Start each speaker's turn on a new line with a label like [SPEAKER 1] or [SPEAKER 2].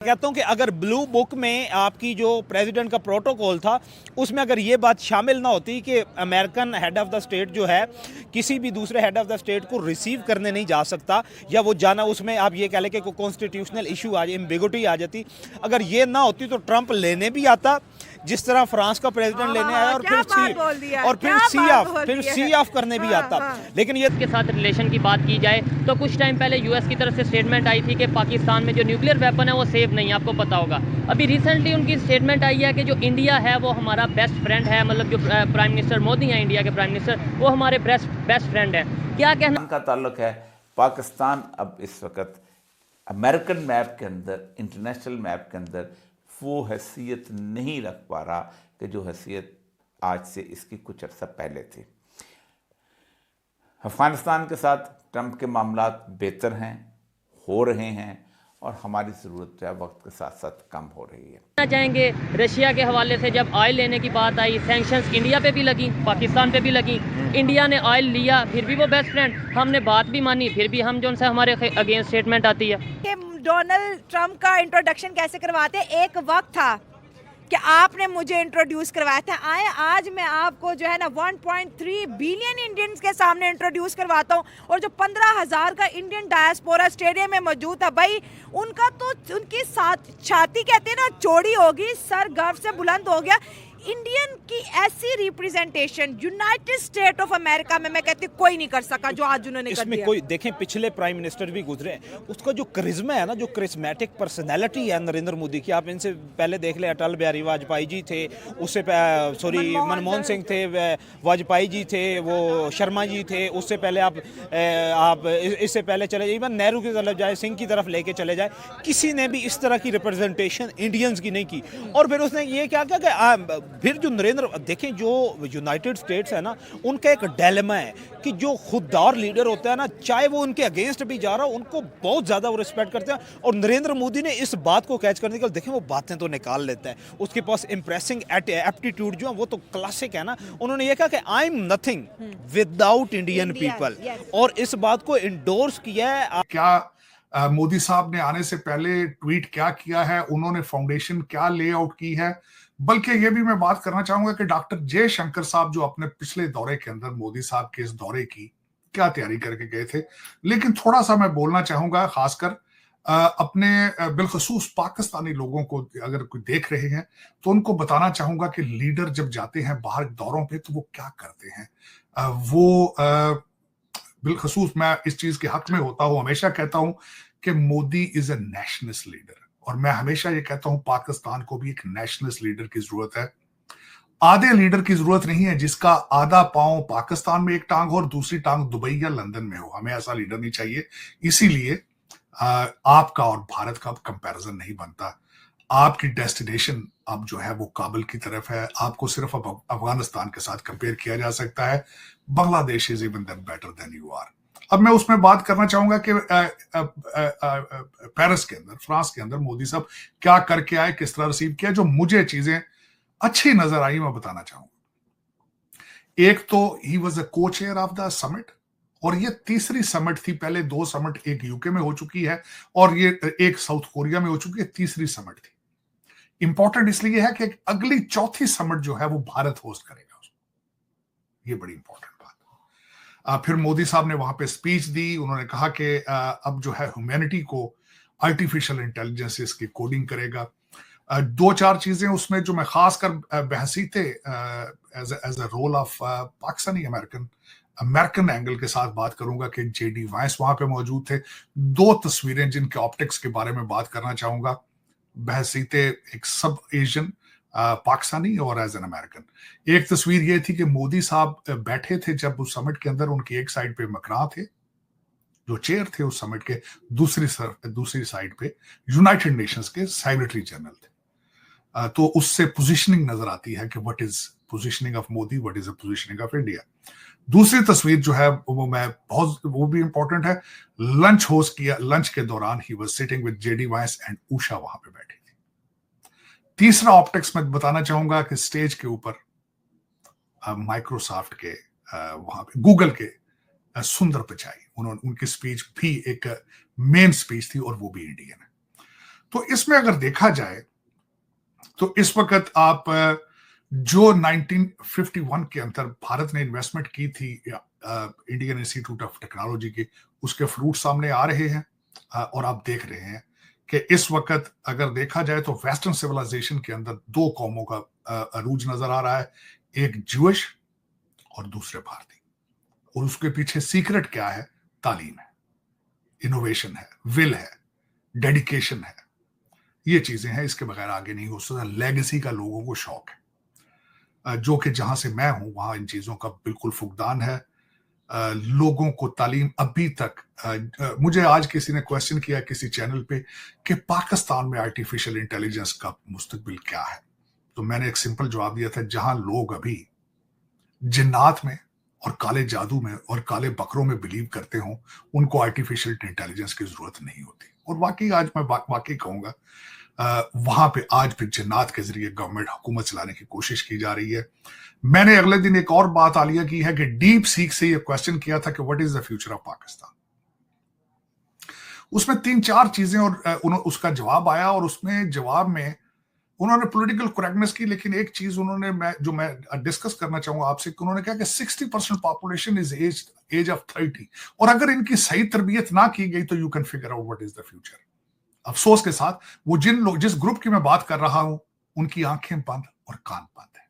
[SPEAKER 1] कहता हूं कि अगर ब्लू बुक में आपकी जो प्रेसिडेंट का प्रोटोकॉल था उसमें अगर ये बात शामिल ना होती कि American head of the state जो है किसी भी दूसरे हेड ऑफ द स्टेट को रिसीव करने नहीं जा सकता या वो जाना, उसमें आप ये कह लें कि कोई कॉन्स्टिट्यूशनल इशू आ जाए, एम्बिगुइटी आ जाती, अगर ये ना होती तो ट्रंप लेने भी आता जिस तरह फ्रांस का प्रेसिडेंट लेने आया और फिर सी ऑफ करने भी आता। लेकिन ये
[SPEAKER 2] के साथ रिलेशन की बात की जाए तो कुछ टाइम पहले यूएस की तरफ से स्टेटमेंट आई थी कि पाकिस्तान में जो न्यूक्लियर वेपन है वो सेफ नहीं है, आपको पता होगा। अभी रिसेंटली उनकी स्टेटमेंट आई है कि जो इंडिया है वो हमारा बेस्ट फ्रेंड है, मतलब जो प्राइम मिनिस्टर मोदी हैं इंडिया के प्राइम मिनिस्टर, वो हमारे बेस्ट फ्रेंड है। क्या कहना
[SPEAKER 3] का ताल्लुक है? पाकिस्तान अब इस वक्त अमेरिकन मैप के अंदर, इंटरनेशनल मैप के अंदर वो हैसियत नहीं रख पा रहा कि जो हैसियत आज से इसकी कुछ अर्सा पहले थी। अफगानिस्तान के साथ ट्रंप के मामलात बेहतर हैं, हो रहे हैं, और हमारी ज़रूरत जो है वक्त के साथ साथ कम हो रही है।
[SPEAKER 2] चाहेंगे रशिया के हवाले से जब ऑयल लेने की बात आई, सैंक्शंस इंडिया पे भी लगी, पाकिस्तान पे भी लगी। इंडिया ने ऑयल लिया, फिर भी वो बेस्ट फ्रेंड, हमने बात भी मानी, फिर भी हम जो है हमारे अगेंस्ट स्टेटमेंट आती है।
[SPEAKER 4] डोनाल्ड ट्रंप का इंट्रोडक्शन कैसे करवाते? एक वक्त था कि आपने मुझे इंट्रोड्यूस करवाया था, आए आज मैं आपको जो है ना 1.3 बिलियन इंडियंस के सामने इंट्रोड्यूस करवाता हूँ, और जो 15,000 का इंडियन डायस्पोरा स्टेडियम में मौजूद था, भाई उनका तो उनकी साथ छाती कहते हैं ना चौड़ी होगी, सर गर्व से बुलंद हो गया। इंडियन की ऐसी representation United state of America में मैं कहती कोई नहीं कर सका जो आज उन्होंने कर दिया।
[SPEAKER 1] कोई देखें, पिछले प्राइम मिनिस्टर भी गुजरे, उसका जो करिश्मा है ना, जो करिश्मेटिक पर्सनैलिटी है नरेंद्र मोदी की, आप इनसे पहले देख ले, अटल बिहारी वाजपेयी जी थे, उससे मनमोहन सिंह थे, वाजपेयी जी थे, वो शर्मा जी थे, उससे पहले आप इससे पहले चले जाए, इवन नेहरू की तरफ जाए, सिंह की तरफ लेके चले जाए, किसी ने भी इस तरह की रिप्रेजेंटेशन इंडियंस की नहीं की। और फिर उसने ये क्या किया कि फिर जो नरेंद्र, देखें जो यूनाइटेड स्टेट्स है ना, उनका एक डायलेमा है कि जो खुददार लीडर होता है ना, चाहे वो उनके अगेंस्ट भी जा रहा हो, उनको बहुत ज़्यादा वो रिस्पेक्ट करते हैं। और नरेंद्र मोदी ने इस बात को कैच करने के लिए, देखें वो बातें तो निकाल लेता है, उसके पास इंप्रेसिंग एप्टीट्यूड जो है वो तो क्लासिक है ना। उन्होंने ये कहा कि I am nothing without Indian people, और इस बात को इंडोर्स किया है।
[SPEAKER 5] क्या मोदी साहब ने आने से पहले ट्वीट क्या किया है, उन्होंने फाउंडेशन क्या लेआउट की है, बल्कि ये भी मैं बात करना चाहूंगा कि डॉक्टर जयशंकर साहब जो अपने पिछले दौरे के अंदर मोदी साहब के इस दौरे की क्या तैयारी करके गए थे। लेकिन थोड़ा सा मैं बोलना चाहूंगा, खासकर अपने बिलखसूस पाकिस्तानी लोगों को अगर कोई देख रहे हैं तो उनको बताना चाहूंगा कि लीडर जब जाते हैं बाहर दौरों पे तो वो क्या करते हैं। वो बिलखसूस मैं इस चीज के हक में होता हूं, हमेशा कहता हूं कि Modi is a nationalist leader, और मैं हमेशा ये कहता हूं पाकिस्तान को भी एक नेशनलिस्ट लीडर की जरूरत है। आधे लीडर की जरूरत नहीं है जिसका आधा पांव पाकिस्तान में एक टांग हो और दूसरी टांग दुबई या लंदन में हो। हमें ऐसा लीडर नहीं चाहिए। इसीलिए आपका और भारत का कंपैरिजन नहीं बनता। आपकी डेस्टिनेशन अब जो है वो काबुल की तरफ है। आपको सिर्फ अब अफगानिस्तान के साथ कंपेयर किया जा सकता है। Bangladesh is even better than you are. अब मैं उसमें बात करना चाहूंगा कि पेरिस के अंदर, फ्रांस के अंदर मोदी साहब क्या करके आए, किस तरह रिसीव किया। जो मुझे चीजें अच्छी नजर आई मैं बताना चाहूंगा। एक तो ही वाज अ को चेयर ऑफ द समिट, और ये तीसरी समिट थी। पहले 2 समिट, एक यूके में हो चुकी है और ये एक साउथ कोरिया में हो चुकी है, तीसरी समिट थी। इंपॉर्टेंट इसलिए है कि अगली चौथी समिट जो है वो भारत होस्ट करेगा उसको। ये बड़ी इंपॉर्टेंट बात। फिर मोदी साहब ने वहां पे स्पीच दी। उन्होंने कहा कि अब जो है ह्यूमैनिटी को आर्टिफिशियल इंटेलिजेंस इसकी कोडिंग करेगा। 2-4 चीजें उसमें जो मैं खासकर बहसीते as a role of Pakistani American angle के साथ बात करूंगा कि जेडी वाइस वहां पे मौजूद थे। 2 तस्वीरें जिनके ऑप्टिक्स के बारे में बात करना चाहूंगा, बहसीते एक सब एशियन पाकिस्तानी और एज एन अमेरिकन। एक तस्वीर ये थी कि मोदी साहब बैठे थे जब उस समिट के अंदर, उनकी एक साइड पे मकरा थे जो चेयर थे उस समिट के, दूसरी साइड पे यूनाइटेड नेशंस के सेक्रेटरी जनरल थे। तो उससे पोजीशनिंग नजर आती है कि what is positioning of Modi, what is the positioning of India. दूसरी तस्वीर जो है वो भी इंपॉर्टेंट है। लंच होस्ट किया, लंच के दौरान ही was sitting with JD Vance and Usha वहां पे बैठी थी। तीसरा ऑप्टिक्स मैं बताना चाहूंगा कि स्टेज के ऊपर माइक्रोसॉफ्ट के वहां पे गूगल के सुंदर पिचाई, उनकी स्पीच भी एक मेन स्पीच थी और वो भी इंडियन है। तो इसमें अगर देखा जाए तो इस वक्त आप जो 1951 के अंदर भारत ने इन्वेस्टमेंट की थी इंडियन इंस्टीट्यूट ऑफ टेक्नोलॉजी के, उसके फ्रूट सामने आ रहे हैं। और आप देख रहे हैं कि इस वक्त अगर देखा जाए तो वेस्टर्न सिविलाइजेशन के अंदर दो कौमों का अरूज नजर आ रहा है, एक ज्यूइश और दूसरे भारतीय। और उसके पीछे सीक्रेट क्या है? तालीम है, इनोवेशन है, विल है, डेडिकेशन है, ये चीजें हैं। इसके बगैर आगे नहीं हो सकता। लेगेसी का लोगों को शौक है, जो कि जहां से मैं हूं वहां इन चीजों का बिल्कुल फुकदान है। लोगों को तालीम अभी तक मुझे आज किसी ने क्वेश्चन किया किसी चैनल पे कि पाकिस्तान में आर्टिफिशियल इंटेलिजेंस का मुस्तकबिल क्या है, तो मैंने एक सिंपल जवाब दिया था, जहां लोग अभी जिन्नात में और काले जादू में और काले बकरों में बिलीव करते हों, उनको आर्टिफिशियल इंटेलिजेंस की जरूरत नहीं होती। और वाकई आज मैं वाकई कहूंगा वहां पे आज भी जिन्नात के जरिए गवर्नमेंट हुकूमत चलाने की कोशिश की जा रही है। मैंने अगले दिन एक और बात आलिया की है कि डीप सीक से ये क्वेश्चन किया था कि what is the future of Pakistan. उसमें 3-4 चीजें और उसका जवाब आया, और उसमें जवाब में उन्होंने पॉलिटिकल करेक्टनेस की, लेकिन एक चीज उन्होंने मैं डिस्कस करना चाहूंगा आपसे कि उन्होंने कहा कि 60% पॉपुलेशन इज एज ऑफ 30, और अगर इनकी सही तरबियत ना की गई तो you can figure out what is the future. अफसोस के साथ वो जिस ग्रुप की मैं बात कर रहा हूं, उनकी आंखें बंद और कान बंद है।